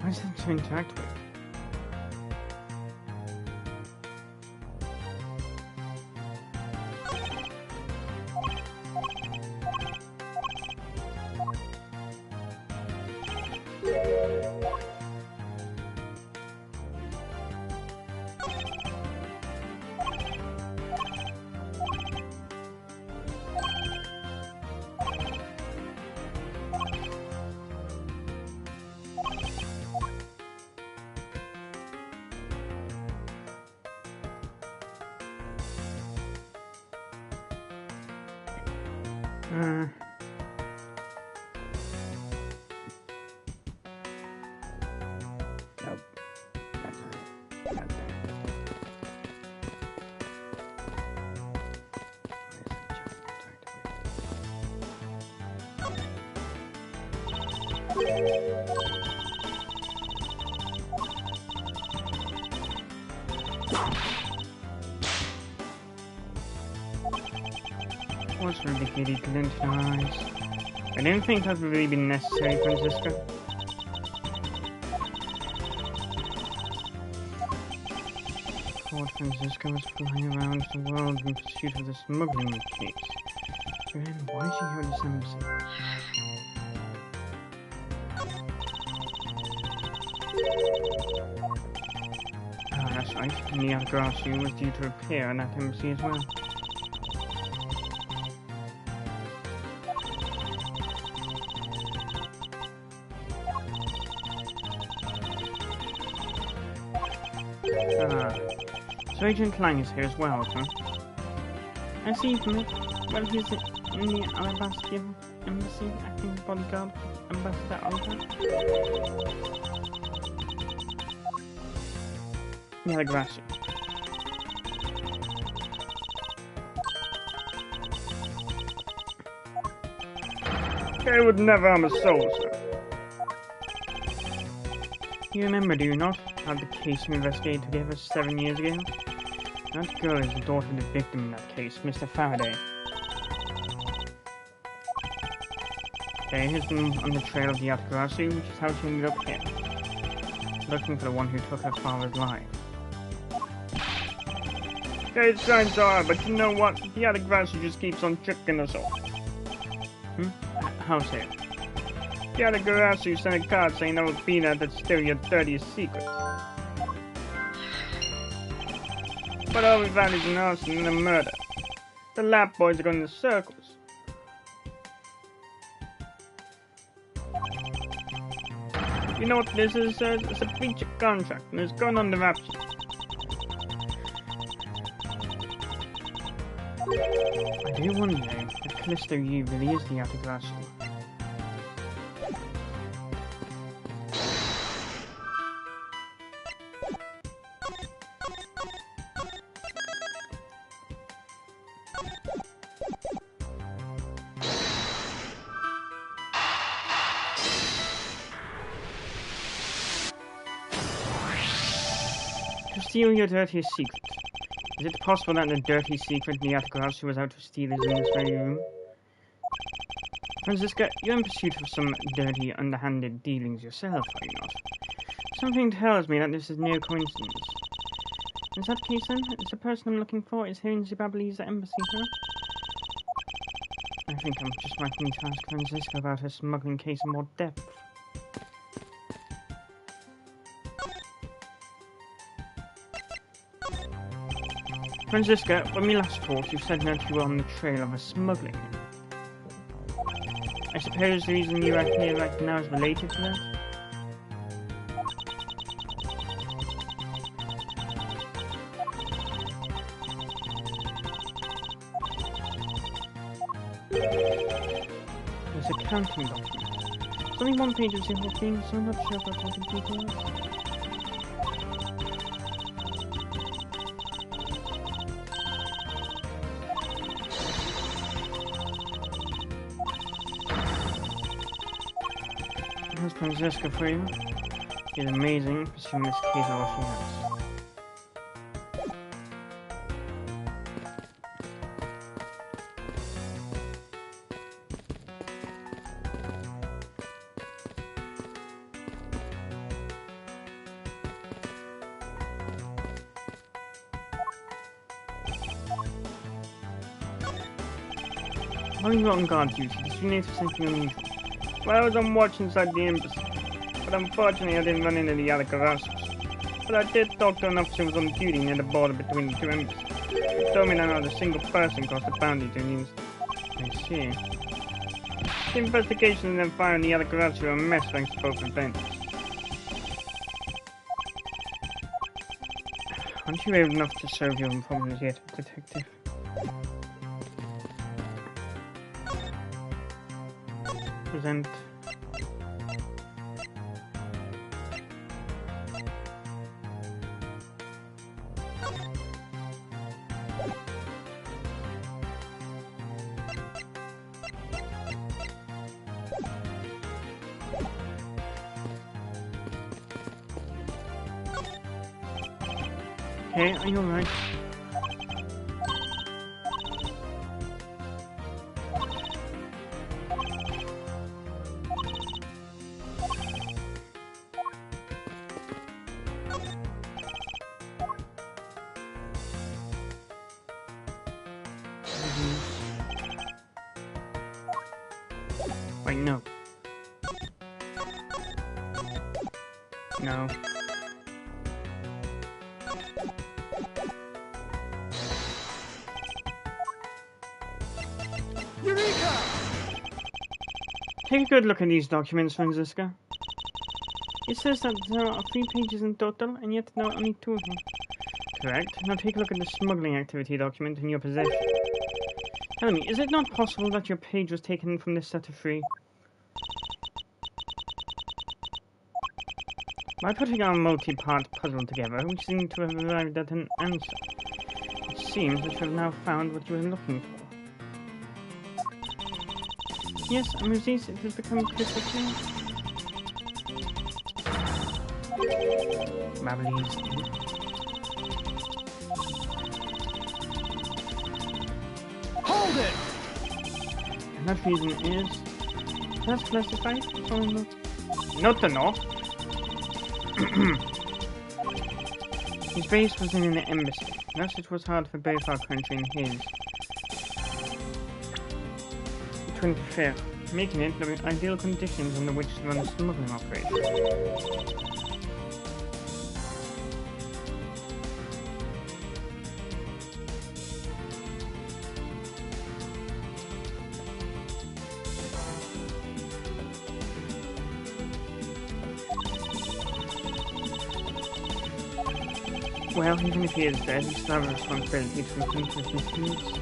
Why is that to interact with? Nope. That's not it. Not there. What's really kitty glint in her eyes? I don't think that would really be necessary, Francisca. Poor Francisca was flying around the world in pursuit of the smuggling case. So then, why is she here at this embassy? Ah, that's right. Nia Grassi was due to appear in that embassy as well. So Agent Lang is here as well, huh? I see from it. Well, he's in the Alabastian embassy, acting as bodyguard for Ambassador Oliver. Yeah, Grassi. I would never harm a soul, sir. You remember, do you not, how the case we investigated together 7 years ago? That girl is the daughter of the victim in that case, Mr. Faraday. Okay, he's been on the trail of the Atagrasu, which is how she ended up here. Looking for the one who took her father's life. Okay, it sounds alright, but you know what? The Atagrasu just keeps on tricking us all. How so? The Atagrasu sent a card saying that would be that's still your dirtiest secret. But all we found is an arson and a murder. The lab boys are going in circles. You know what this is, sir? It's a breach of contract, and it's gone under wraps. I do wonder if Callisto Yu really is the Atagrasu. To steal your dirtiest secret. Is it possible that the dirty secret the Atagrasu was out to steal is in this very room? Francisca, you're in pursuit of some dirty, underhanded dealings yourself, are you not? Something tells me that this is no coincidence. Is that the case then? Is the person I'm looking for is here in Zimbabwe's embassy, huh? I think I just might need to ask Francisca about her smuggling case in more depth. Francisca, when we last talked, you said that you were on the trail of a smuggling. I suppose the reason you are here right now is related to that? There's a counting document. It's only one page of the whole thing, so I'm not sure about all the details. Here's Francisca for you. She's amazing, pursuing this case all she has. While you were on guard duty, did you notice anything unusual? Well, I was on watch inside the embassy, but unfortunately I didn't run into the other Carrassos. But I did talk to an officer who was on duty near the border between the two embassies. He told me that not a single person crossed the boundary during the incident. I see. The investigation and then firing the other Carrassos were a mess thanks to both events. Aren't you able enough to serve your problems yet, detective? Present. Hey, are you alright? Wait, no. No. Eureka! Take a good look at these documents, Franziska. It says that there are 3 pages in total, and yet there are only 2 of them. Correct. Now take a look at the smuggling activity document in your possession. Tell me, is it not possible that your page was taken from this set of 3? By putting our multi-part puzzle together, we seem to have arrived at an answer. It seems that you have now found what you were looking for. Yes, Amusis, it has become crystal clear. Babbly's. Hold it! And that reason is... That's classified? Oh, no. Not to know. His base was in an embassy. Thus it was hard for both our country and his to interfere, making it the ideal conditions under which to run a smuggling operation. Well, even if he is dead, he still has a responsibility to look into his misdeeds.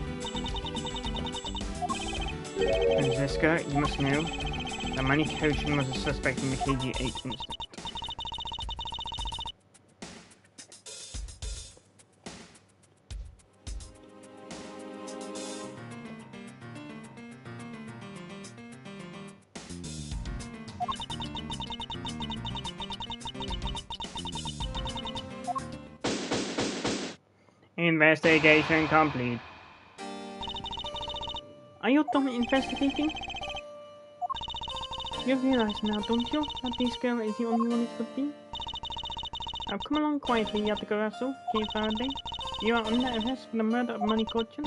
Franziska, you must know that Manny Cochin was a suspect in the KG-8 incident. Investigation complete. Are you done investigating? You realize now, don't you, that this girl is the only one it could be? Now come along quietly, Yatagarasu, K. Faraday. You are under arrest for the murder of Manny Cochin.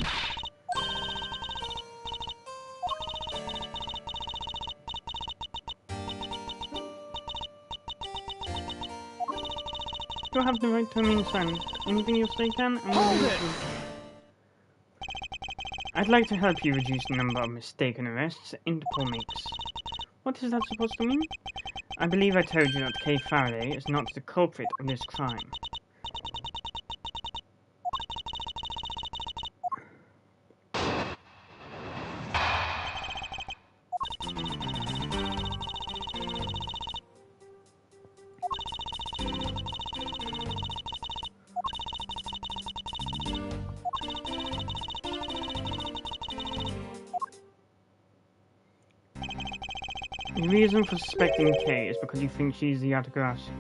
You have the right to remain silent. Anything you say can, and Hold it! I'd like to help you reduce the number of mistaken arrests Interpol makes. What is that supposed to mean? I believe I told you that Kay Faraday is not the culprit of this crime. The reason for suspecting Kay is because you think she's the Yatagarasu.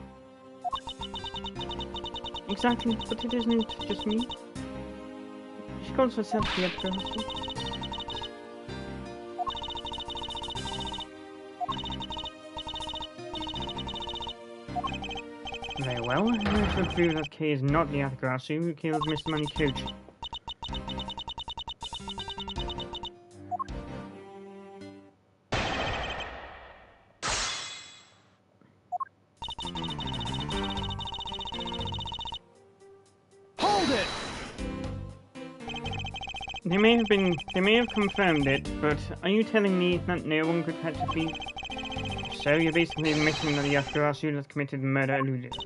Exactly, but it isn't just me. She calls herself the Yatagarasu. Very well, I'm going to prove that Kay is not the Yatagarasu who killed Mr. Manny Cochin. They may have confirmed it, but are you telling me that no one could catch a thief? So you're basically admitting that the Yatkarasu that committed the murder eluded us.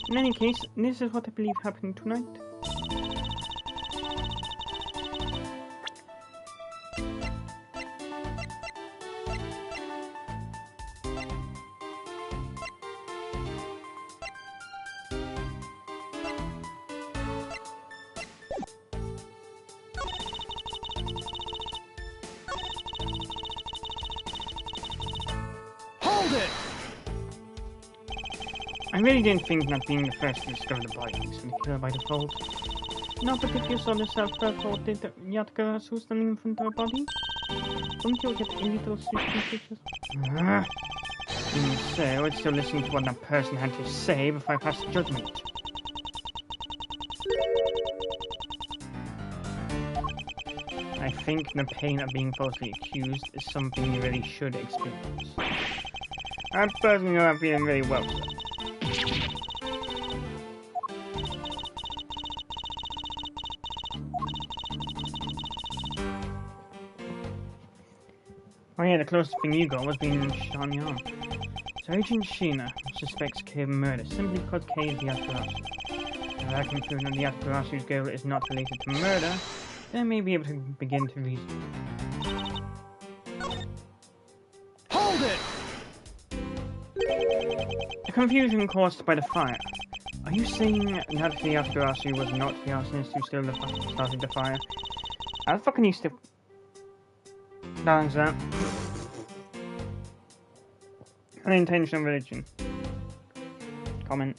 In any case, this is what I believe happened tonight. Hold it! I really didn't think that being the first to discover the body makes me the killer by default. No, but if you saw the self-reported Yatkarasu standing in front of a body, wouldn't you get a little suspicious? Even so, I'd still listen to what that person had to say before I passed judgment. I think the pain of being falsely accused is something you really should experience. I personally know I'm feeling very well, sir. Oh yeah, the closest thing you got was being shot in the arm. So Agent Sheena suspects Kay of murder simply because Kay is the Yatkarasu. If I can prove that the Yatkarasu's goal is not related to murder, then I may be able to begin to reason. Hold it! The confusion caused by the fire. Are you saying that the Yatkarasu was not the arsonist who started the fire? How the fuck can you still balance that? Unintentional religion. Comment.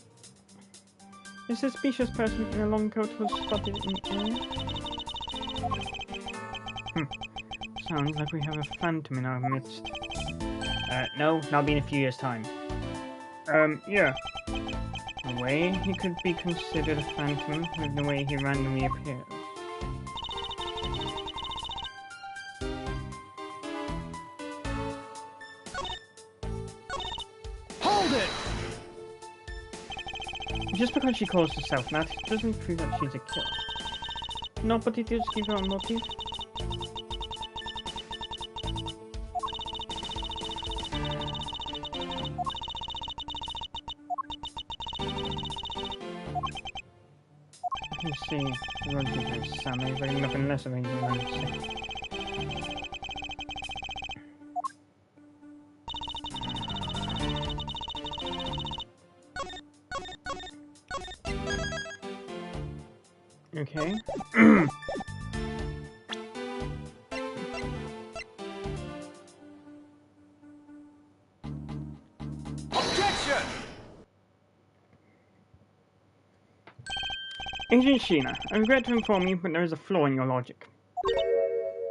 A suspicious person in a long coat was spotted in the area. Sounds like we have a phantom in our midst. No, that'll be in a few years' time. Yeah. The way he could be considered a phantom is the way he randomly appears. Hold it! Just because she calls herself that doesn't prove that she's a killer. No, but it does give her a motive. You see, the road is very sunny, very nothing less of anything than safe. Okay. Objection! Agent Sheena, I regret to inform you, but there is a flaw in your logic.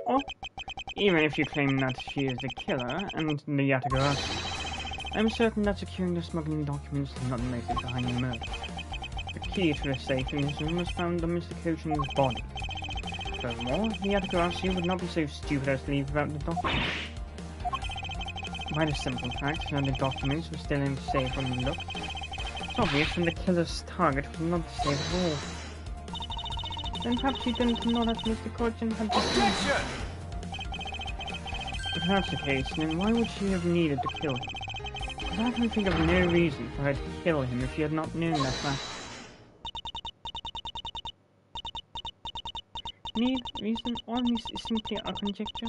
Or, even if you claim that she is the killer and the Yatkarasu, I'm certain that securing the smuggling documents is not the motive behind the murder. The key to the safe in this room was found on Mr. Kochin's body. Furthermore, the Yatkarasu would not be so stupid as to leave without the documents. By the simple fact that the documents were still in the safe when we looked, it's obvious that the killer's target was not the safe at all. Then perhaps he didn't know that Mr. Kochin had Objection! If that's the case, then why would she have needed to kill him? Because I can think of no reason for her to kill him if she had not known that fact. Need, reason, or this is simply a conjecture?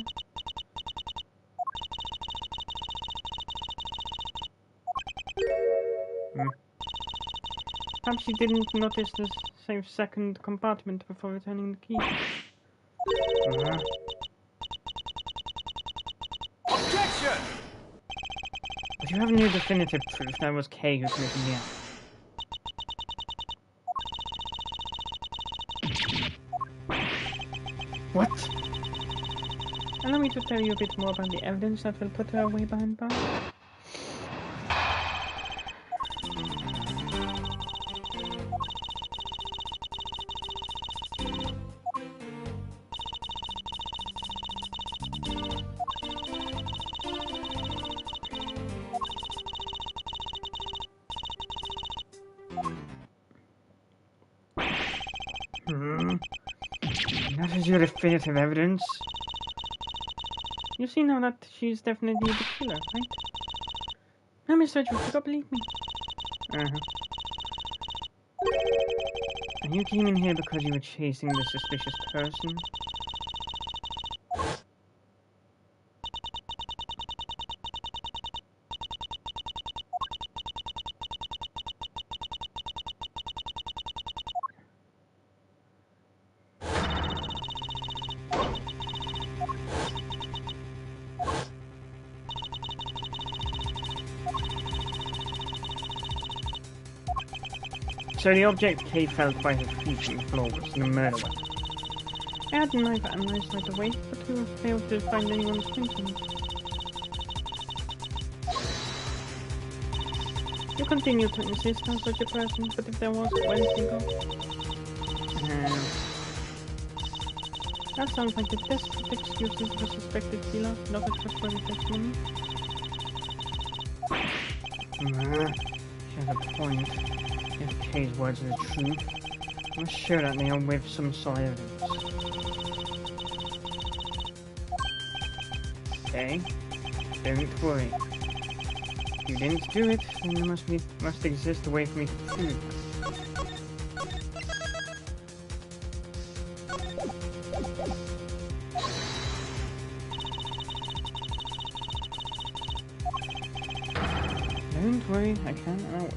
Perhaps she didn't notice the safe second compartment before returning the key. Objection! But you have no definitive proof that it was Kay who committed the act. What? Allow me to tell you a bit more about the evidence that will put her away behind bars. Hmm. That is your definitive evidence. You see now that she's definitely the killer, right? Now, Mr. Edgeworth, you don't believe me. Uh-huh. And you came in here because you were chasing the suspicious person? So the object Kay felt by her feet on the floor was the murder weapon. I had the knife analysed right away, but we failed to find anyone's print on it. You continue to insist on such a person, but if there was, where did he go? That sounds like the desperate excuses for suspected killer, not a trustworthy testimony. She has a point. If Kay's words are true, I'm sure that they are with some solid evidence. Okay, don't worry. If you didn't do it, then there must exist a way for me to prove it. Don't worry, I can and I will.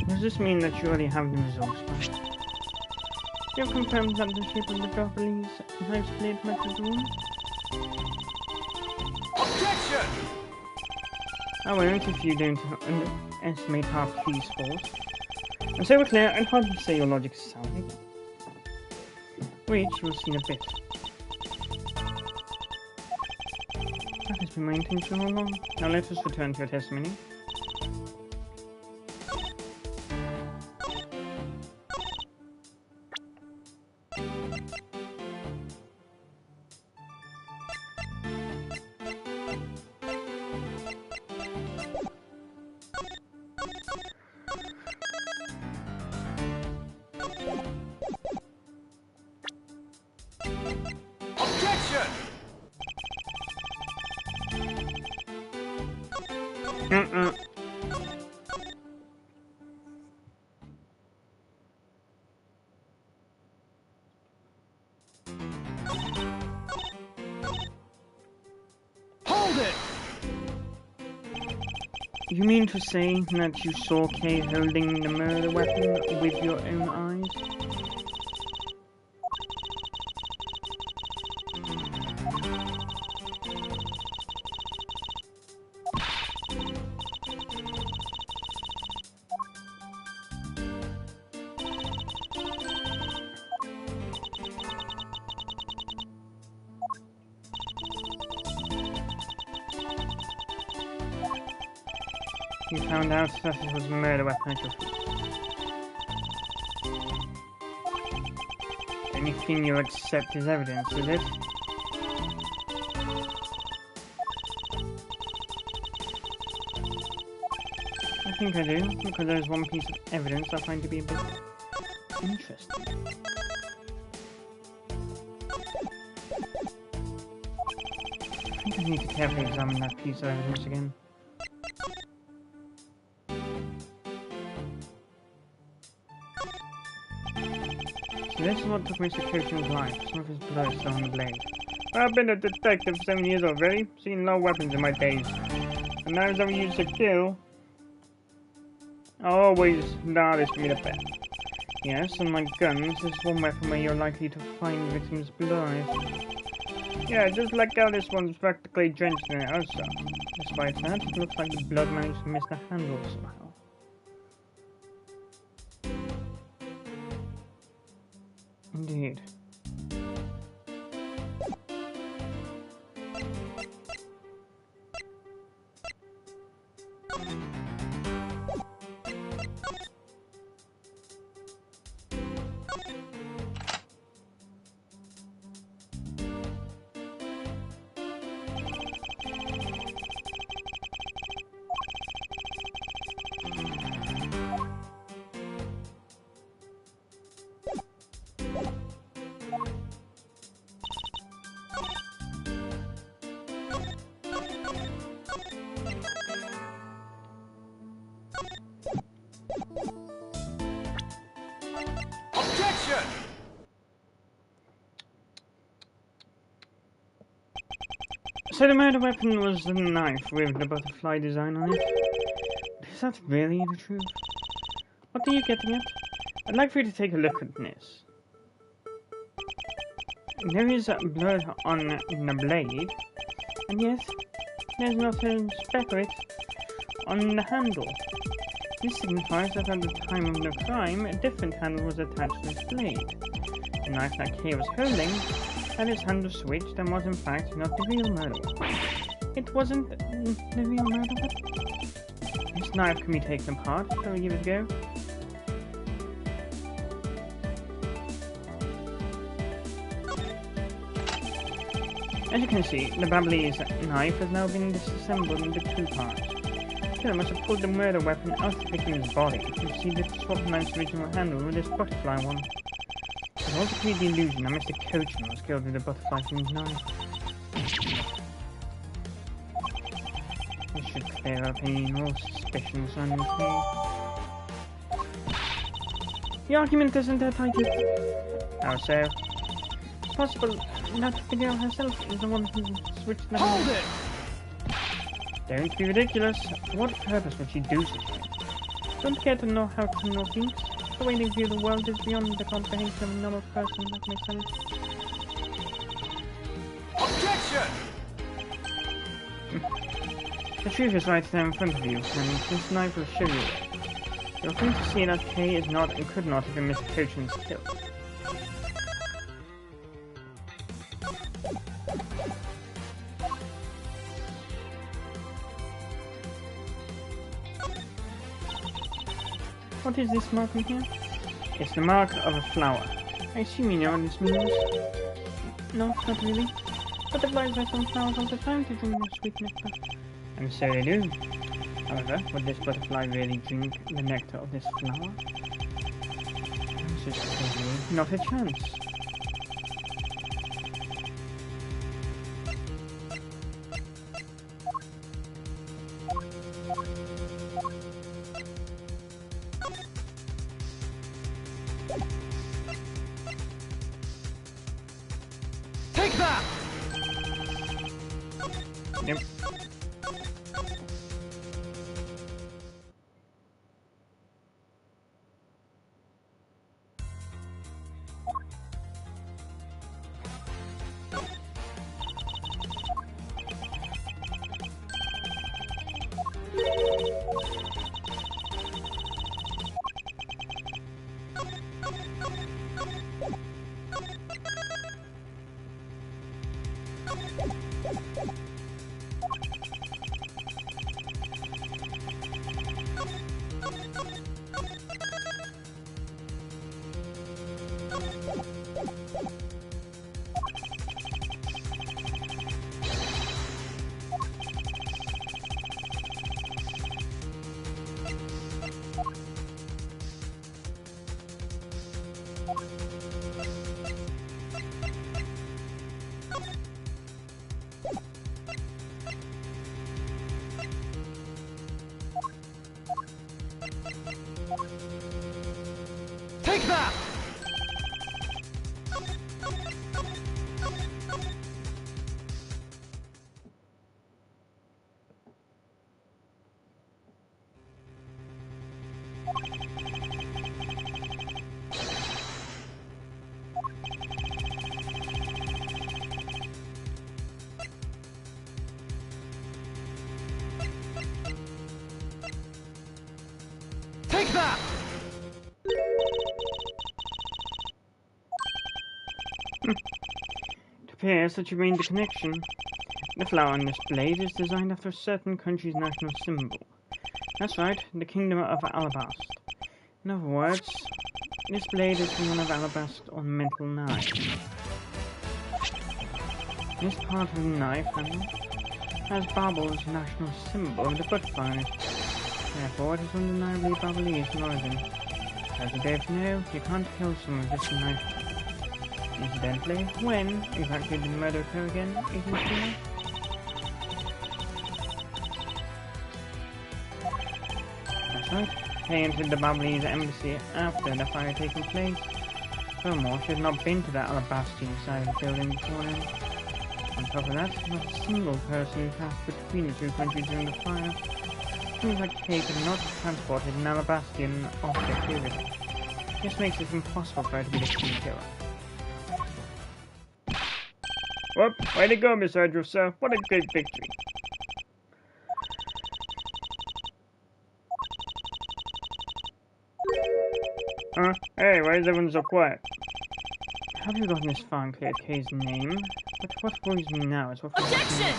Does this mean that you already have the results? You have confirmed that the shape of the Japanese knife blade matches the wound? Objection! I won't if you don't underestimate half Key's force. And so we're clear, I'd hardly say your logic is sound. Wait, you will see in a bit. That has been my intention all along. Now let us return to your testimony. Hold it! You mean to say that you saw Kay holding the murder weapon with your own eyes? You found out that it was a murder weapon at your feet. Anything you accept as evidence, is it? I think I do, because there's one piece of evidence I find to be a bit interesting. I think I need to carefully examine that piece of evidence again. This is what took Mr. Coaching's life. Some of his blood is still on the blade. I've been a detective for 7 years already, seen no weapons in my days. And knives ever used to kill. Always the hardest for me to bet. Yes, unlike guns, this is one weapon where you're likely to find the victim's blood. Yeah, just like how this one's practically drenched in it also. Despite that, it looks like the blood managed to miss the handle somehow. Indeed. Objection! So the murder weapon was the knife with the butterfly design on it? Is that really the truth? What are you getting at? I'd like for you to take a look at this. There is blood on the blade, and yes, there's not a speck of it on the handle. This signifies that at the time of the crime, a different handle was attached to this blade. The knife that Kay was holding had its handle switched and was in fact not the real murder weapon. It wasn't the real murder weapon? This knife can be taken apart, shall we give it a go? As you can see, the Babbly's knife has now been disassembled into two parts. Killer must have pulled the murder weapon out of the victim's body to see the swap knife's original handle with this butterfly one. It also created the illusion that Mr. Coachman was killed with a butterfly-themed knife. This should clear up any more suspicions on me. The argument isn't that I did. How so? It's possible that the girl herself is the one who switched the Hold it! Don't be ridiculous. For what purpose would she do such a thing? Don't care to know how criminal thinks. The way they view the world is beyond the comprehension of a normal person. That makes sense. Objection! The truth is right there in front of you, and this knife will show you it. You're going to see that Kay is not and could not have been Mr. Coachman's kill. What is this mark in here? It's the mark of a flower. I assume you know what this means. No, not really. Butterflies have some flowers all the time to drink their sweet nectar. And so they do. However, would this butterfly really drink the nectar of this flower? This is clearly not a chance. Take that! Yep. that! It appears that you made the connection. The flower on this blade is designed after a certain country's national symbol. That's right, the Kingdom of Alabast. In other words, this blade is from one of Alabast's ornamental knives. This part of the knife handle has Barble's national symbol of the butterfly. Therefore, it is undeniably Barbalese in origin. As you both know, you can't kill someone with this knife. Incidentally, when exactly did the murder occur again, Agent Steele? That's right. They entered the Barbalese embassy after the fire had taken place. Furthermore, she had not been to the Alabastian side of the building before then. On top of that, not a single person passed between the two countries during the fire. Seems like Kate had not transported an Alabastian object with it. This makes it impossible for her to be the key killer. Well, way to go, Miss Edgeworth, sir. What a great victory. Hey, why is everyone so quiet? How have you gotten this far and cleared Kay's name? But what worries me now is what... Objection!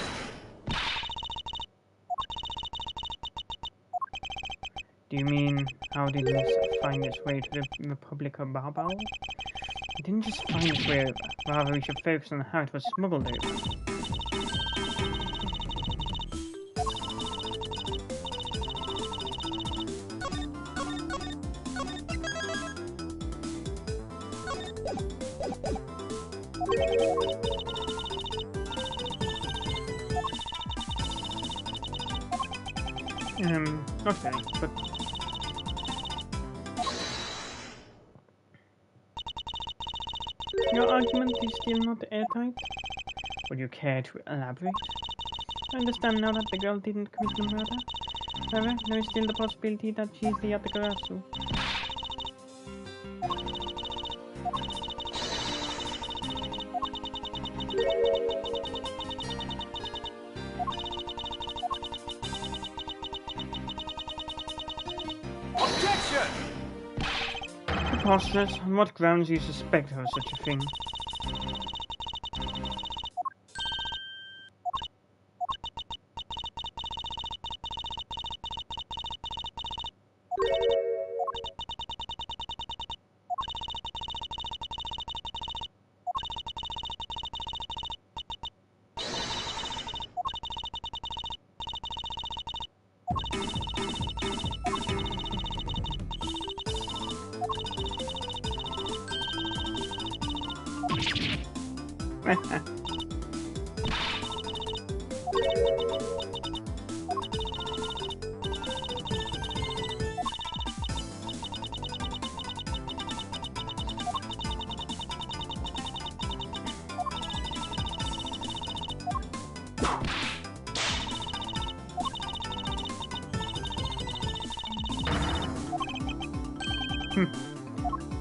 Do you mean, how did this find its way to the Republic of Barbal? It didn't just find its way over, rather we should focus on how it was smuggled over. Okay, but... Your argument is still not airtight? Would you care to elaborate? I understand now that the girl didn't commit the murder. However, there is still the possibility that she's the Yatagarasu. Objection! Preposterous. On what grounds do you suspect her of such a thing?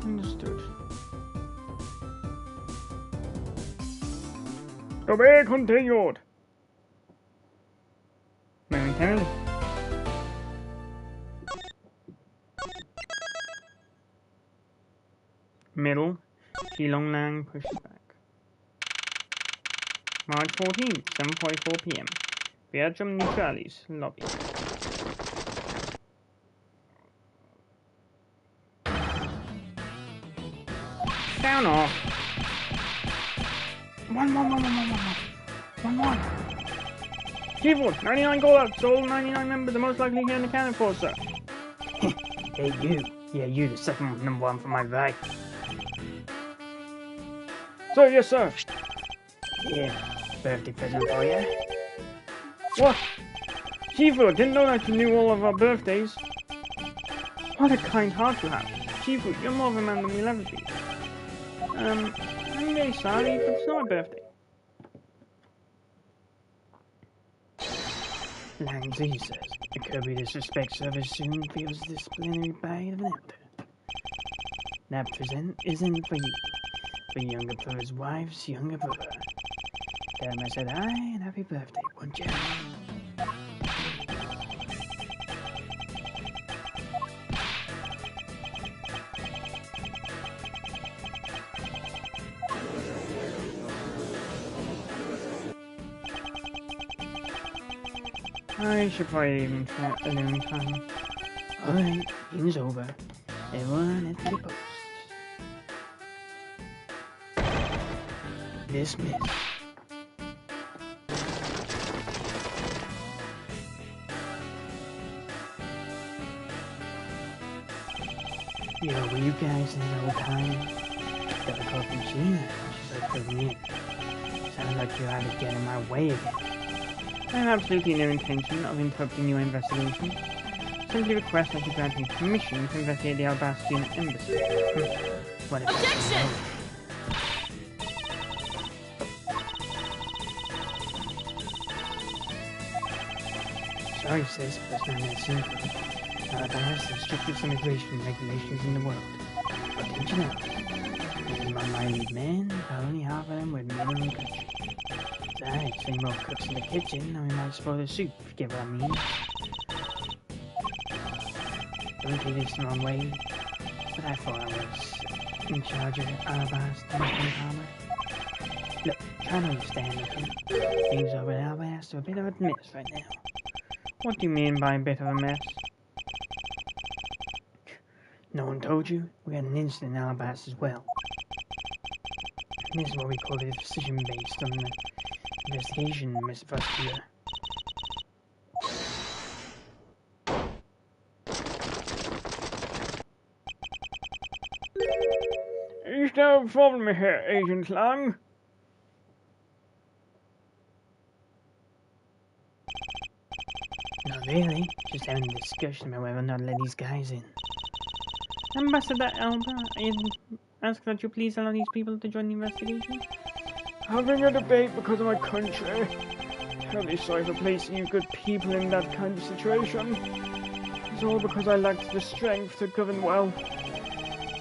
Understood. To be continued. Momentarily. Middle. Qilonglang pushback. March 14th, 7:44 p.m. Vietnam Neutralis lobby. Down off. One. Keyboard, 99 gold out, sold 99 members, the most likely here in the cannon force, sir. Hey, you. Yeah, you, the second number one from my right. Sir, yes, sir. Yeah, birthday present for you. What? Shifu, didn't know that you knew all of our birthdays. What a kind heart you have. Shifu, you're more of a man than we'll ever be. I'm really sorry, but it's not my birthday. Lang Z says, the Kirby Disrespect Service soon feels the disciplinary bite of an elder. That present isn't for you, for younger brother's wife's younger brother. Tell him I said hi and happy birthday, won't you? I should probably even try alone time. Alright, meeting's over. Everyone at the post. Dismissed. Yo, were you guys there the whole time? Got a call from Gina. She's like filling in. Sounds like you're out to get in my way again. I have absolutely no intention of interrupting your investigation. Simply request that you grant me permission to investigate the Albastian embassy. Whatever. Objection! Sorry, sis, but it's not that simple. There's the strictest immigration regulations in the world. But didn't you know? Among my lead men, about only half of them were minimum country. Besides, any more cooks in the kitchen, and we might spoil the soup, if you get what I mean. Don't take this the wrong way, but I thought I was in charge of Alabasta and Palmer. Look, try to understand, okay? Things over at Alabasta are a bit of a mess right now. What do you mean by a bit of a mess? No one told you? We had an incident in Alabasta as well. This is what we call a decision based on the investigation, Mr. Prosecutor. Is there a problem here, Agent Lang? Not really. Just having a discussion about whether or not to let these guys in. Ambassador Alba, I ask that you please allow these people to join the investigation. Having a debate because of my country. Terribly sorry for placing you good people in that kind of situation. It's all because I lacked the strength to govern well.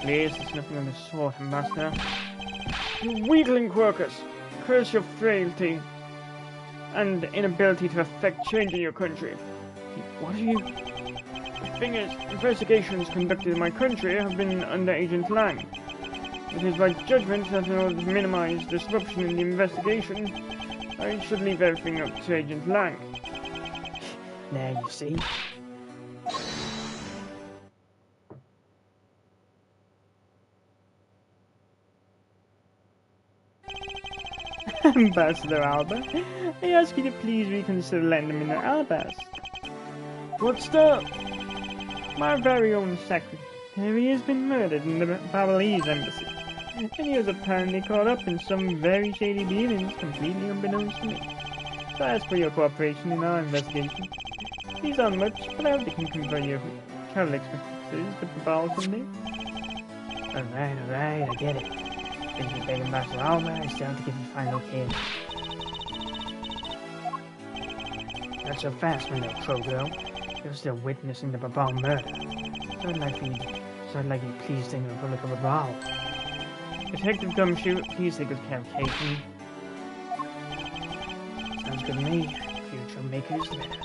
Please, it's nothing of the sort, Ambassador. You wheedling quirkers! Curse your frailty and inability to effect change in your country. What are you? The thing is, investigations conducted in my country have been under Agent Lang. It is my judgment that in order to minimize disruption in the investigation, I should leave everything up to Agent Lang. There you see. Ambassador Alba, I ask you to please reconsider letting them in the Albast. What's that? My very own secretary has been murdered in the Babalese embassy, and he was apparently caught up in some very shady dealings completely unbeknownst to me. So I ask for your cooperation in our investigation. These aren't much, but I hope they can convert your travel expenses to Babal someday. Alright, I get it. Thank you, beg Ambassador Alba, I still have to give you final okay. Not so fast, my little crow girl. You're still witnessing the Babal murder. So I'd like you to please take the Republic of Babal. Detective Gumshoe, please take good care of Katie. Sounds good to me. Future makers better.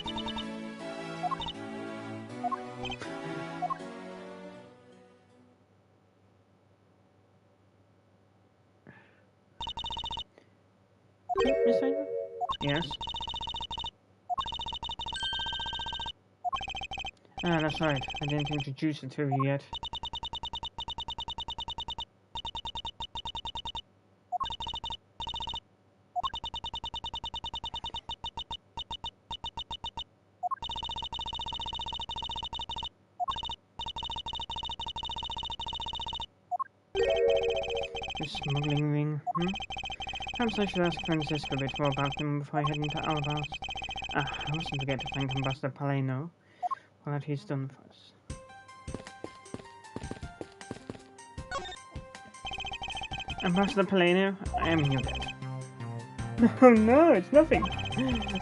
Miss Taylor? Yes? Ah, that's right. I didn't introduce it to you yet. The smuggling ring, Perhaps I should ask Francisco a bit more about them before I head into Alabas. I mustn't forget to thank Ambassador Paleno for what he's done for us. Ambassador Paleno, I am in your debt. Oh no, it's nothing.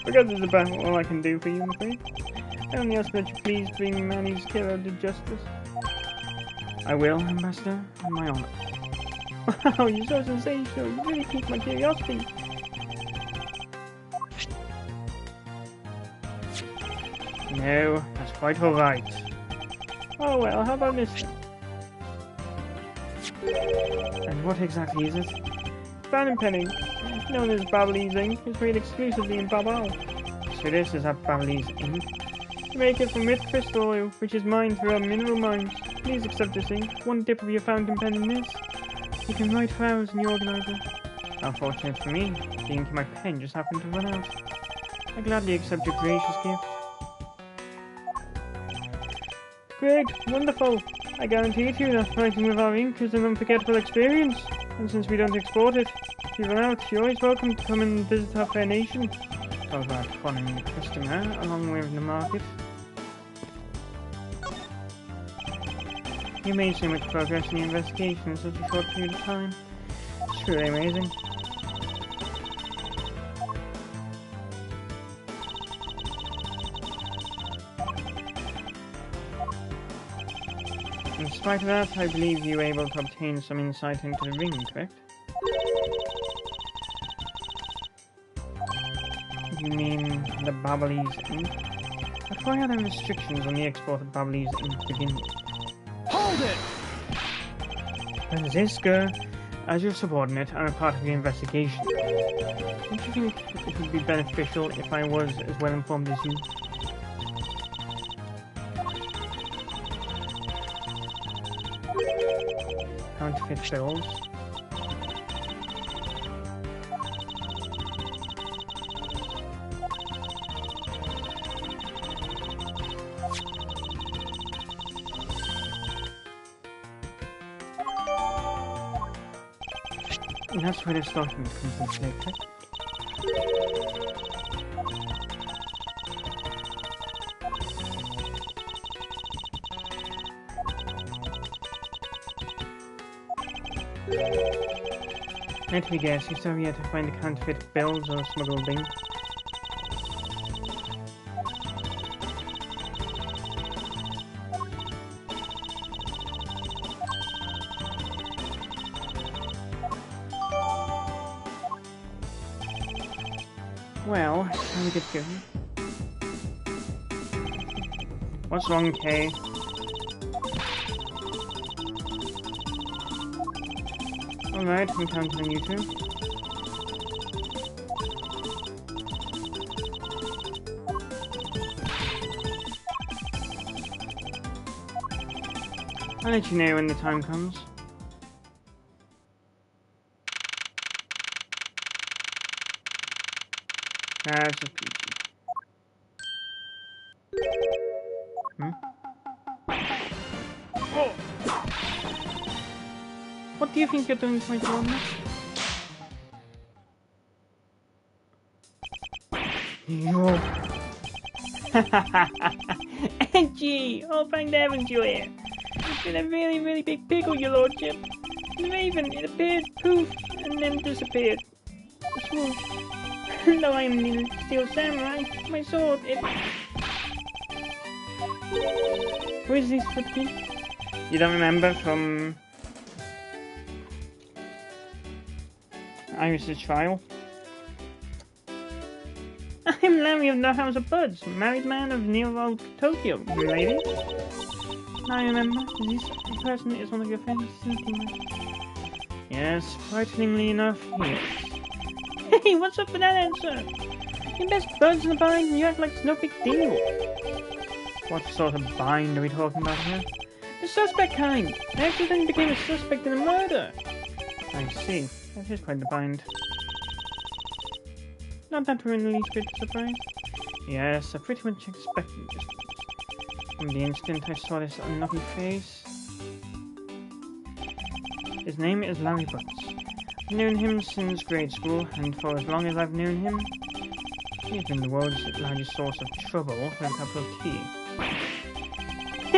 Because it's about all I can do for you, I'm afraid. I only ask that you please bring Manny's killer to justice. I will, Ambassador, on my honor. Wow, you're so sensational. You really piqued my curiosity. No, that's quite alright. Oh well, how about this then? And what exactly is it? Fountain penning, known as Babalese ink, is made exclusively in Babal. So this is at Bally's Inn. You make it from rich crystal oil, which is mined through our mineral mines. Please accept this ink. One dip of your fountain pen in this. You can write for hours in the organizer. Unfortunate for me, the ink in my pen just happened to run out. I gladly accept your gracious gift. Great, wonderful. I guarantee to you that writing with our ink is an unforgettable experience. And since we don't export it, if you run out, you're always welcome to come and visit our fair nation. Talk about honoring the customer along with the market. You made so much progress in the investigation in such a short period of time. It's truly amazing. In spite of that, I believe you were able to obtain some insight into the ring, correct? You mean the Babalese ink? But why are there restrictions on the export of Babalese ink to begin with? Hold it! Franziska, as your subordinate, I'm a part of the investigation. Don't you think it would be beneficial if I was as well informed as you? Counterfeit bills. And that's where this document comes into play, correct? Let me guess, you still yet to find the counterfeit bills or smuggled ink? Well, time to get going. What's wrong, Kay? Alright, I'm counting on you two. I'll let you know when the time comes. That's just peachy. Oh! What do you think you're doing to my partner? Yo! Gee! Oh, thank heavens you're here! It's been a really, really big pickle, your lordship. The raven, it appeared, poof, and then disappeared. Swoosh. Though I am the steel samurai, my sword, it... Where is this footprint? You don't remember from... Iris' trial? I'm Larry of the House of Buds, married man of near Tokyo, lady. Now I remember, is this person is one of your friends? Yes, frighteningly enough, yes. Hey, what's up with that answer? Your best buds in the bind and you act like it's no big deal. What sort of bind are we talking about here? The suspect kind. I actually then became a suspect in a murder. I see. That is quite the bind. Not that we're in the least bit surprised. Yes, I pretty much expected this. From the instant I saw this unlucky face. His name is Larry Butts. I've known him since grade school, and for as long as I've known him, he's been the world's largest source of trouble with a cup of tea.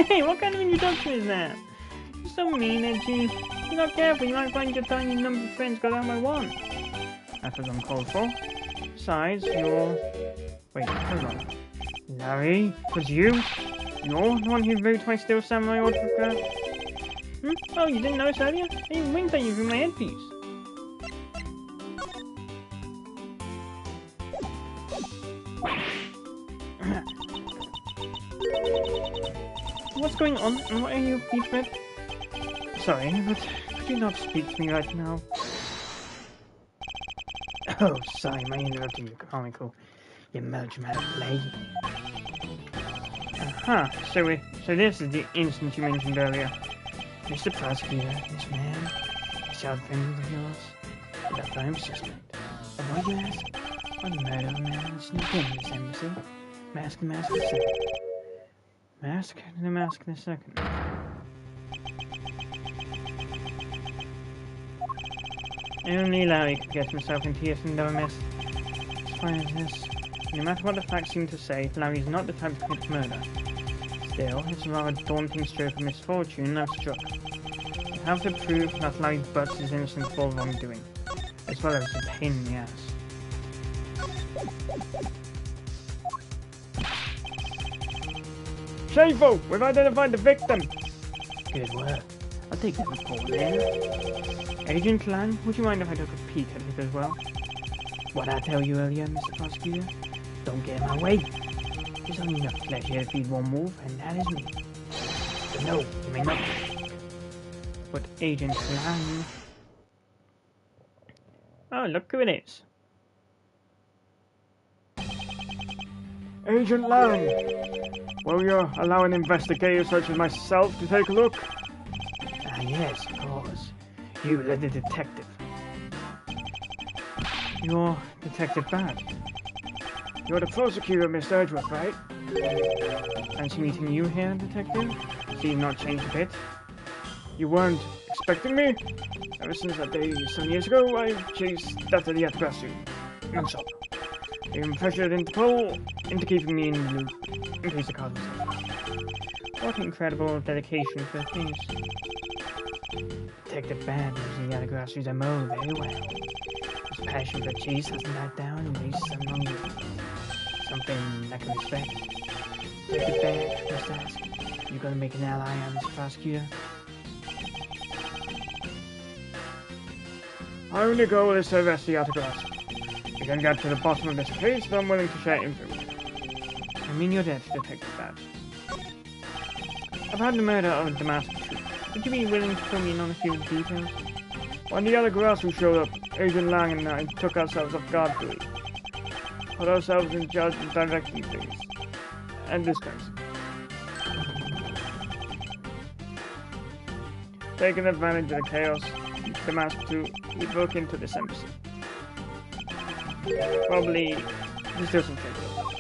Hey, what kind of introduction is that? You're so mean, Edgy. If you're not careful, you might find your tiny number of friends go down by one. That was uncalled for. Besides, you're... Wait, hold on. Larry, it was you? You're the one who wrote my Steel Samurai autograph? Oh, you didn't notice earlier? I even winked at you through my headpiece. What's going on? And what are you, Peachbed? Sorry, but could you not speak to me right now? Oh, sorry, my interrupting you, comical. You melodramatic lady. Aha, so this is the incident you mentioned earlier. Mr. Prosecutor, this man, a child friend of yours, is a firm suspect. Of what you ask? On the murder of a man who sneaked in this embassy. Mask and mask for a second. Mask and a mask in a second. Only Larry could get himself into yet another mess. As far as this, no matter what the facts seem to say, Larry's not the type to commit murder. Still, it's a rather daunting stroke of misfortune I've struck. I have to prove that Larry Butts is innocent of all wrongdoing, as well as a pain in the ass. Shameful! We've identified the victim! Good work. I'll take that report then. Agent Lang, would you mind if I took a peek at it as well? What I tell you earlier, Mr. Prosecutor? Don't get in my way. There's only enough flesh here to feed one wolf, and that is me. But no, you may not. But Agent Lang... Oh, look who it is. Agent Lang! Will you allow an investigator such as myself to take a look? Ah, yes, of course. You, the detective. You're Detective Bad. You're the prosecutor, Miss Edgeworth, right? Fancy meeting you here, Detective? So you've not changed a bit? You weren't expecting me? Ever since that day 7 years ago, I've chased after the Atgrasu. Non-stop. Even pressured Interpol into keeping me in the loop, in case the cause was out. What incredible dedication for things. Detective Bad knows the Atgrasu's MO very well. His passion for chase hasn't died down in recent longevity. Something I can respect. Detective Bad, just ask, you gonna make an ally on this prosecutor? Our only goal is to arrest the Atgrasu. We can get to the bottom of this case, but I'm willing to share info. I mean your death, Detective Badge. I've had the murder of Damascus too. Would you be willing to fill me in on a few details? When the other Grasu showed up, Agent Lang and I took ourselves off guard for it. Put ourselves in charge of directing things. And dispensing. Taking advantage of the chaos, Damascus too, we broke into this embassy. Probably, there's still some trouble.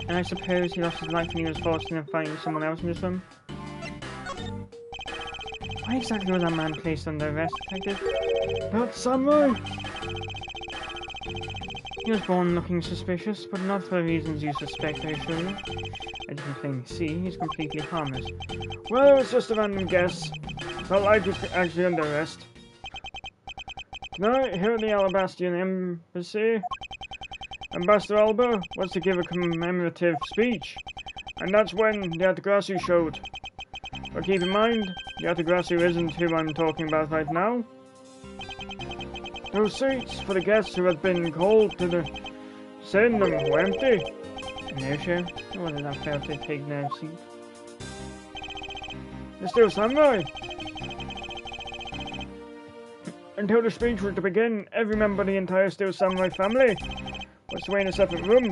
And I suppose he lost his life when he was forced into fighting someone else in this room. Why exactly was that man placed under arrest, Detective? That samurai! He was born looking suspicious, but not for the reasons you suspect, I assure you. As you can plainly see, he's completely harmless. Well, it's just a random guess. Felt like he's actually under arrest. Tonight, here at the Alabastian Embassy, Ambassador Alba was to give a commemorative speech, and that's when the Atgrasu showed. But keep in mind, the Atgrasu isn't who I'm talking about right now. Those seats for the guests who had been called to the send them were empty. No, sure. It wasn't that fair to take their seat. They're still samurai. Until the speech was to begin, every member of the entire Steel Samurai family was to wait in a separate room.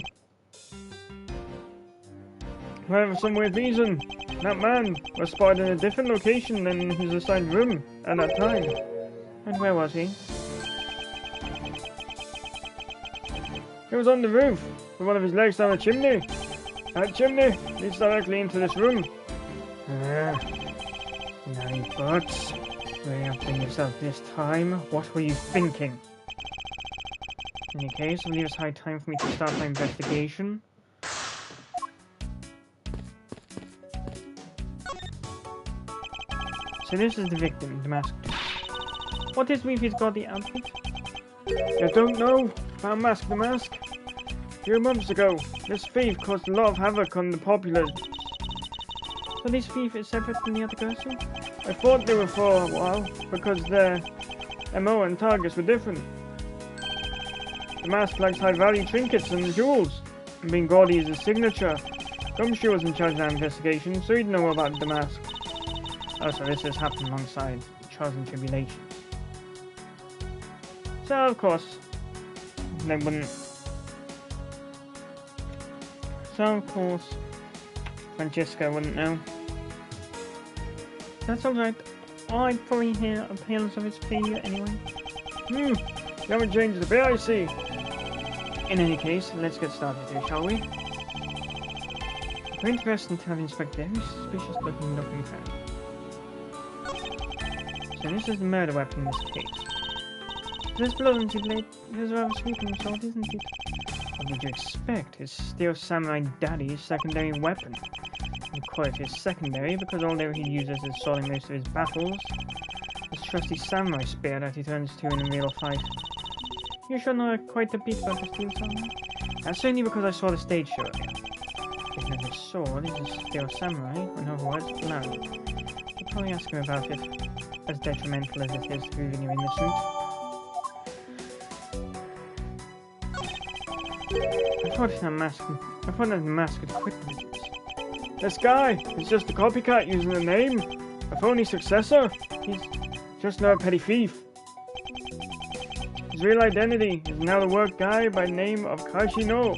However, for some weird reason, that man was spotted in a different location than his assigned room at that time. And where was he? He was on the roof, with one of his legs down a chimney. That chimney leads directly into this room. Now you butts. Really outdone yourself this time. What were you thinking? In any case, I believe it's high time for me to start my investigation. So this is the victim, the masked. What is with his gaudy outfit? I don't know. Found Mask the Mask. A few months ago, this thief caused a lot of havoc on the populace. So this thief is separate from the other person? I thought they were for a while, because their MO and targets were different. The mask likes high-value trinkets and jewels, and being gaudy is his signature. Gumshoe was in charge of that investigation, so he'd know about the mask. Oh, so this has happened alongside trials and tribulations. So, of course, they wouldn't So, of course, Francesca wouldn't know. That's alright. I'd probably hear appeals of his failure anyway. You haven't changed a bit, I see. In any case, let's get started here, shall we? I'm going to rest until I inspect every suspicious looking found. So this is the murder weapon in this case. There's blood on the blade. There's a rather sweeping assault, isn't it? What would you expect? It's still Samurai Daddy's secondary weapon. We call it his secondary because although he uses it solely most of his battles, his trusty samurai spear that he turns to in a real fight. You should know quite a bit about the steel samurai. That's certainly because I saw the stage show earlier. If not his sword is a steel samurai, or no words, no. You'll probably ask him about it, as detrimental as it is to proving you're innocent. I thought that mask had quit the business. This guy is just a copycat using the name, a phony successor. He's just no petty thief. His real identity is now the work guy by the name of Kashino.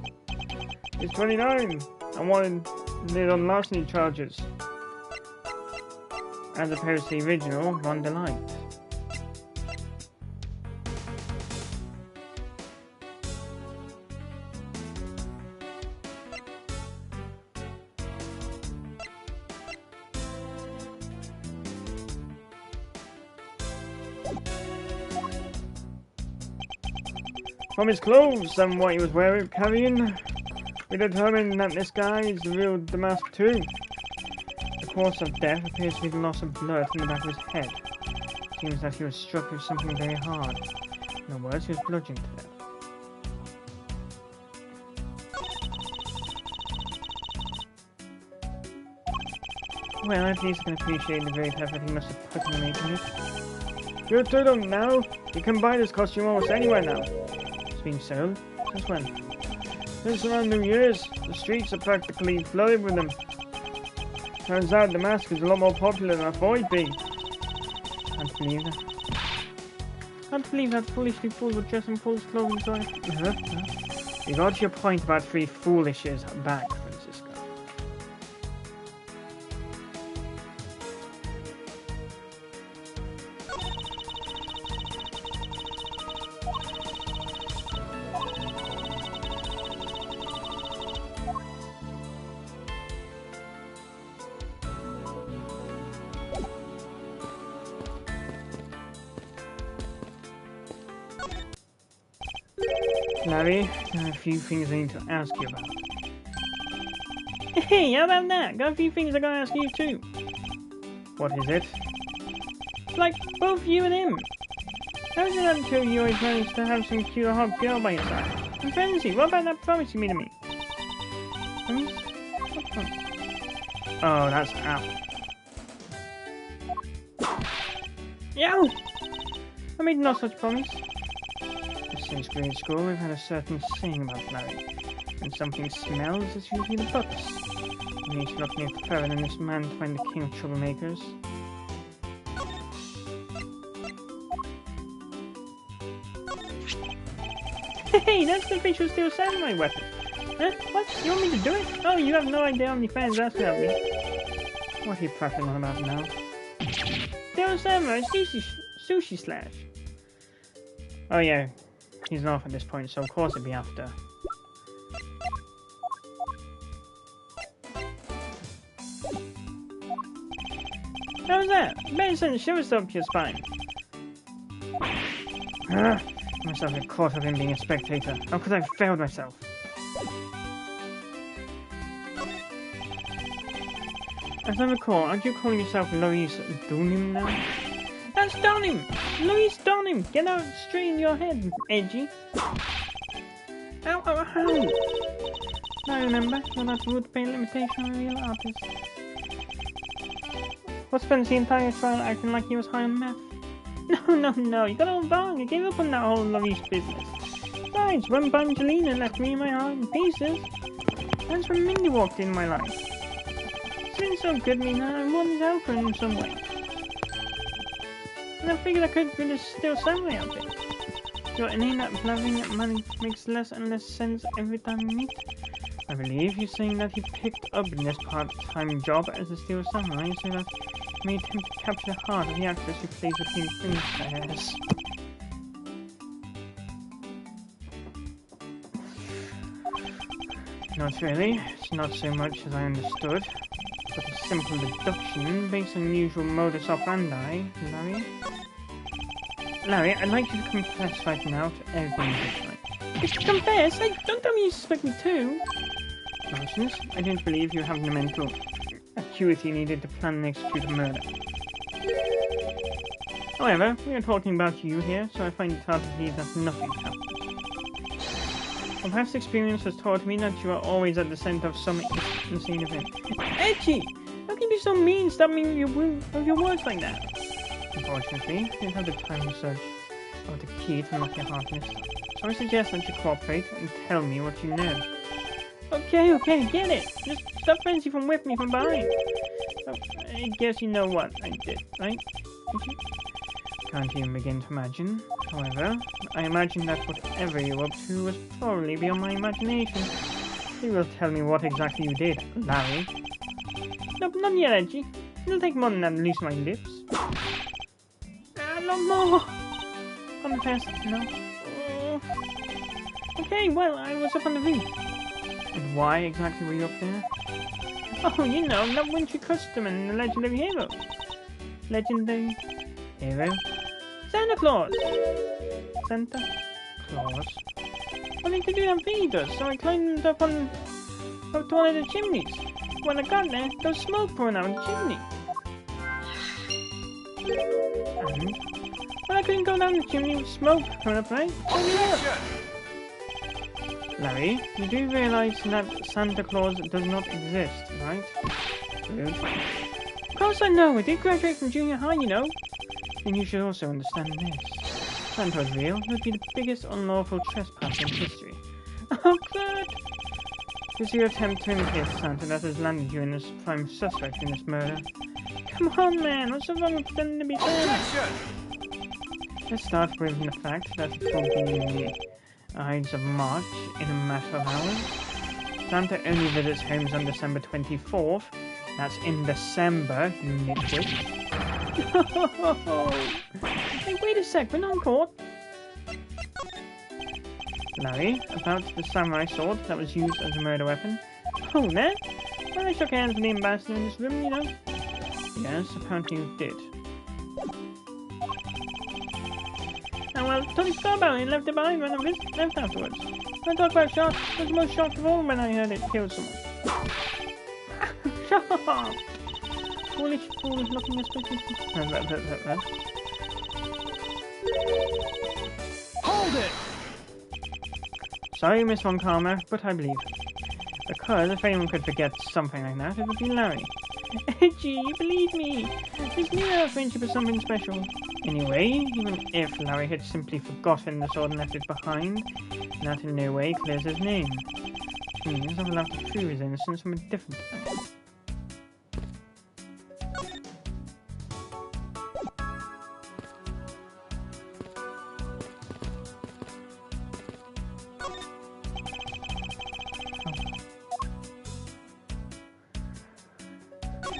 He's 29 and wanted on larceny charges, as opposed to the original Ron Delight. From his clothes and what he was carrying, we determined that this guy is the real Damask too. The cause of death appears to be the loss of blood from the back of his head. It seems that he was struck with something very hard. In other words, he was bludgeoned to death. Well, at least I can appreciate the great effort he must have put in making it. Good to them now. You can buy this costume almost anywhere now. Being sold? Since when? Since around New Year's. The streets are practically flooded with them. Turns out the mask is a lot more popular than I thought it'd be. Can't believe that. Can't believe that foolishly fools would dress in fool's clothing, so You got your point about 3 foolishes back, Francisco. Larry, there are a few things I need to ask you about. Hey, how about that? Got a few things I gotta ask you too. What is it? It's like both you and him. How is it until you always manage to have some cute hot girl by your side? And Frenzy, what about that promise you made to me? Promise? What promise? Oh, that's Al. Yow! I made no such promise. Since grade school, we've had a certain saying about Larry. When something smells, it's usually the books. You need to look no further than this man to find the king of troublemakers. Hey, that's the official steel samurai weapon. Huh? What? You want me to do it? Oh, you have no idea how many fans that's gonna be. What are you prattling on about now? Steel samurai sushi slash. Oh yeah. He's off at this point, so of course it'd be after. How was that? Better send shivers up your spine. I myself get caught up in being a spectator. How could I have failed myself? As I recall, aren't you calling yourself Louise Dunim now? That's Donim! Louise Donim! Get out straight in your head, Edgy! Ow, ow, ow! I remember, you're that wood-paint limitation of a real artist. Was spent the entire trial acting like he was high on meth? No, you got it all wrong. I gave up on that whole Louise business. Besides, when Bangelina left me in my heart in pieces, that's when Mindy walked in my life. Since so good me now, I wanted to help her in some way. And I figured I could with this steel samurai outfit. You're inane at blabbering at money makes less and less sense every time we meet. I believe he's saying that he picked up this part-time job as a steel samurai so that he may attempt to capture the heart of the actress who plays the Pink Princess. Not really. It's not so much as I understood, but a simple deduction based on unusual modus operandi, Larry. Larry, I'd like you to confess right now to everything you did tonight. Confess? Don't tell me you suspect me too. Nonsense. I don't believe you have the mental acuity needed to plan and execute a murder. However, we are talking about you here, so I find it hard to believe that nothing happened. My past experience has taught me that you are always at the center of some insane event. Edgy! How can you be so mean, stopping me with your words like that? Unfortunately, I don't have the time to search out the key to unlock your heart this time. So I suggest that you cooperate and tell me what you know. Okay, get it. Just stop Frenzy from whipping me from behind. Oh, I guess you know what I did, right? Did you? Can't even begin to imagine. However, I imagine that whatever you were up to was probably beyond my imagination. You will tell me what exactly you did, Larry. Nope, not yet, Edgy. It'll take more than that to loose my lips. No more! Confess, no. Okay, well, I was up on the roof. And why exactly were you up there? Oh, you know, that wintry custom and the legendary hero. Legendary hero? Santa Claus! Santa Claus? What did you do that he does? So I climbed up on to one of the chimneys. When I got there, there was smoke pouring out of the chimney. And? Well, I couldn't go down the chimney with smoke coming up, right? Larry, you do realize that Santa Claus does not exist, right? Rude. Of course I know, I did graduate from junior high, you know. Then you should also understand this. Santa was real, he would be the biggest unlawful trespasser in history. Oh, good! This is your attempt to imitate Santa that has landed you in as prime suspect in this murder. Come on, man, what's so wrong with pretending to be Santa? Let's start with the fact that it will be in the Ides of March in a matter of hours. Santa only visits homes on December 24th. That's in December, you nitwit. Hey, wait a sec, we're not in court. Larry, about the samurai sword that was used as a murder weapon. Oh, there? Well, I shook hands with the ambassador in this room, you know. Yes, apparently you did. And well, Tony forgot about it and left it behind when I left afterwards. When I talk about shock, I was the most shocked of all when I heard it killed someone. Shut up! Foolish, looking especially. Hold it! Sorry, Miss Von Karma, but I believe it. Because if anyone could forget something like that, it would be Larry. Edgy, you believe me! This new friendship is something special. Anyway, even if Larry had simply forgotten the sword and left it behind, that in no way clears his name. Which means I'll have to prove his innocence from a different angle.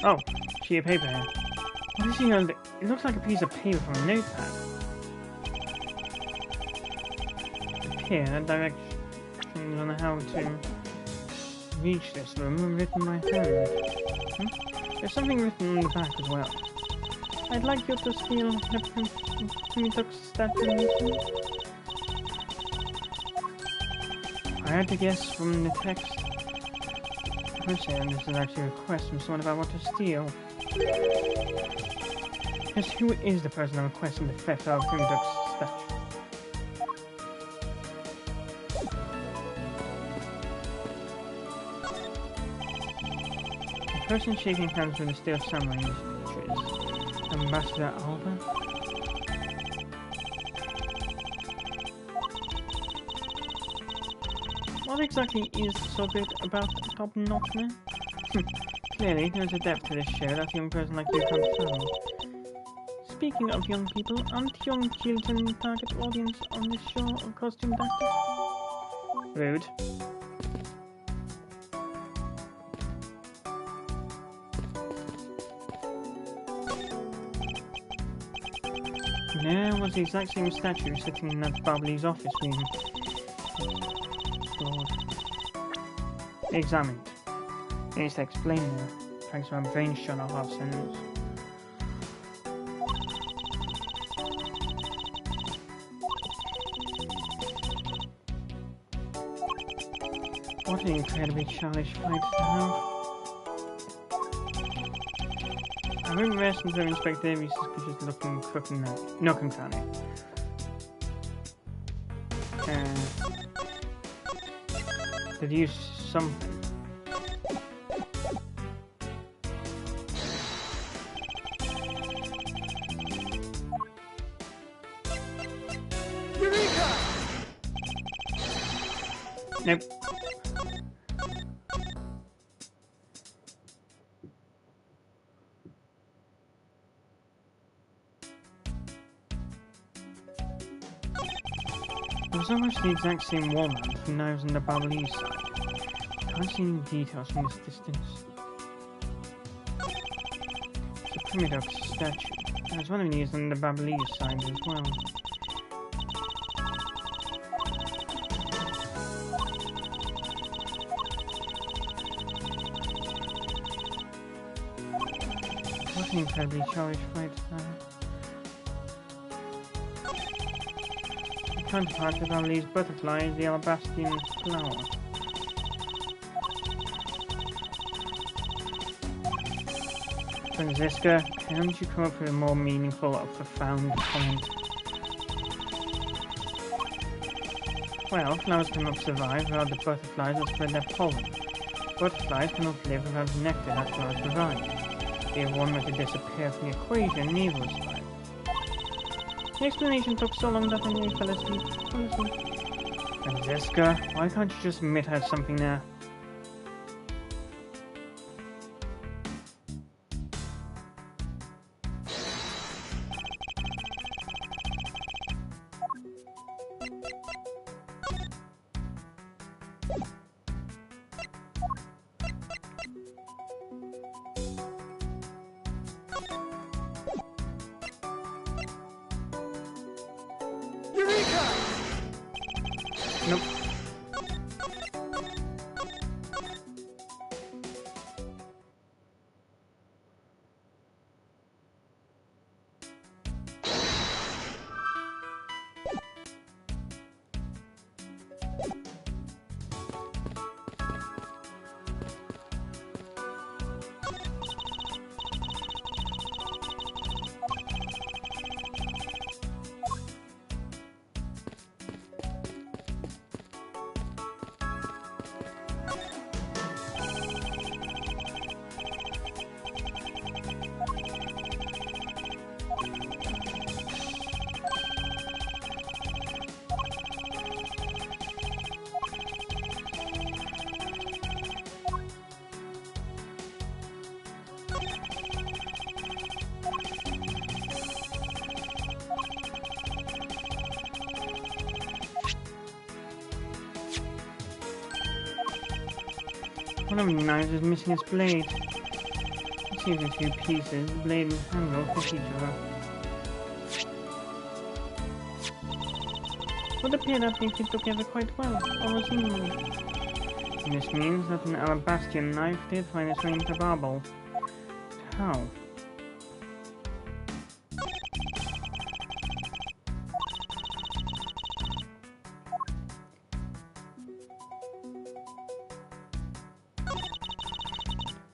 Oh, sheet of paper here. What is he on? It looks like a piece of paper from a notepad. Here, directions on how to reach this room are written by hand. There's something written on the back as well. I'd like you to steal the Primitus statue. I had to guess from the text. And this is actually a request from someone about what to steal. Just who is the person that requested the theft of Primitus statue? The person shaking hands with the steel samurai in this picture is Ambassador Alba. What exactly is so good about Top Knotman? Clearly, there's a depth to this show that a young person like you can't fathom. Speaking of young people, aren't young children the target audience on this show of costume actors? Rude. There was the exact same statue sitting in that Bubbly's office room. Explored. Examined. It needs to explain now. Thanks to my brain shut off half sentence. What an incredibly childish fight to have. I wouldn't rest until I inspect every suspicious looking crook and nook and cranny. Deduce something. Eureka! Nope. It was almost the exact same wall mount from Knives on the Bubbly's side. Can't see any details from this distance. It's a primitive statue. There's one of these on the Bubbly's side as well. What an incredibly childish fight to have. Counterpart of Bubbly's butterfly is the alabastrian flower. Franziska, can't you come up with a more meaningful or profound comment? Well, flowers cannot survive without the butterflies that spread their pollen. Butterflies cannot live without the nectar that flowers provide. If one were to disappear from the equation, neither would survive. The explanation took so long that I nearly fell asleep. Franziska, why can't you just admit I had something there? Eureka! Nope. One of the knives is missing its blade. It seems in two pieces, the blade and handle fit each other. Would appear that they fit together quite well, almost evenly. And this means that an alabastrian knife did find its way into Barbel. But how?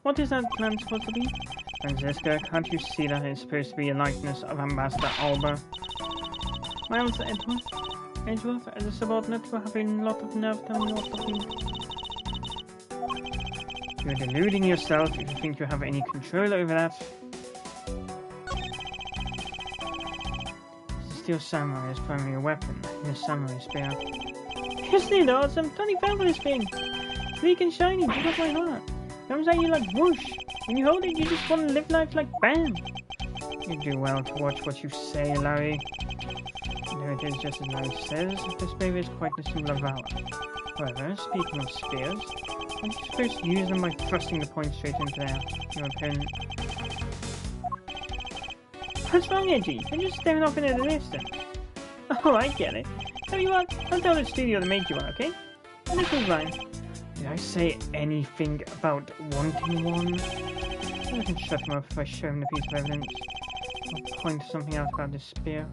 What is that plant supposed to be? Franziska, can't you see that it's supposed to be a likeness of Ambassador Alba? Miles Edgeworth, as a subordinate, you have a lot of nerve telling me what to think. You're deluding yourself if you think you have any control over that. The steel samurai is primarily a weapon, in a samurai spear. Isn't it awesome? Tony fell for this thing! Sleek and shiny, just like my heart. Comes at you like whoosh. When you hold it, you just want to live life like bam. You do well to watch what you say, Larry. There it is, just as Larry says. This baby is quite the symbol of valor. However, speaking of spears, aren't you supposed to use them by thrusting the point straight into your opponent? What's wrong, Edgy? They're just staring off into the distance. Oh, I get it. Tell you what, I'll tell the studio to make you one, okay? And this one's mine. Did I say anything about wanting one? I can shut him up if I show him the piece of evidence. I'll point to something else about this spear.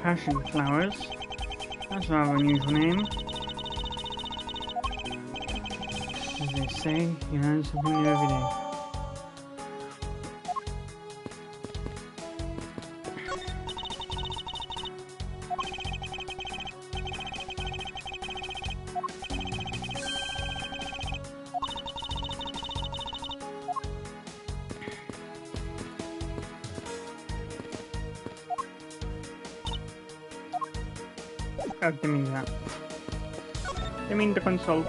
Passion flowers. That's a rather unusual name. As they say, you learn something new every day. Oh, give me that. Give me the console.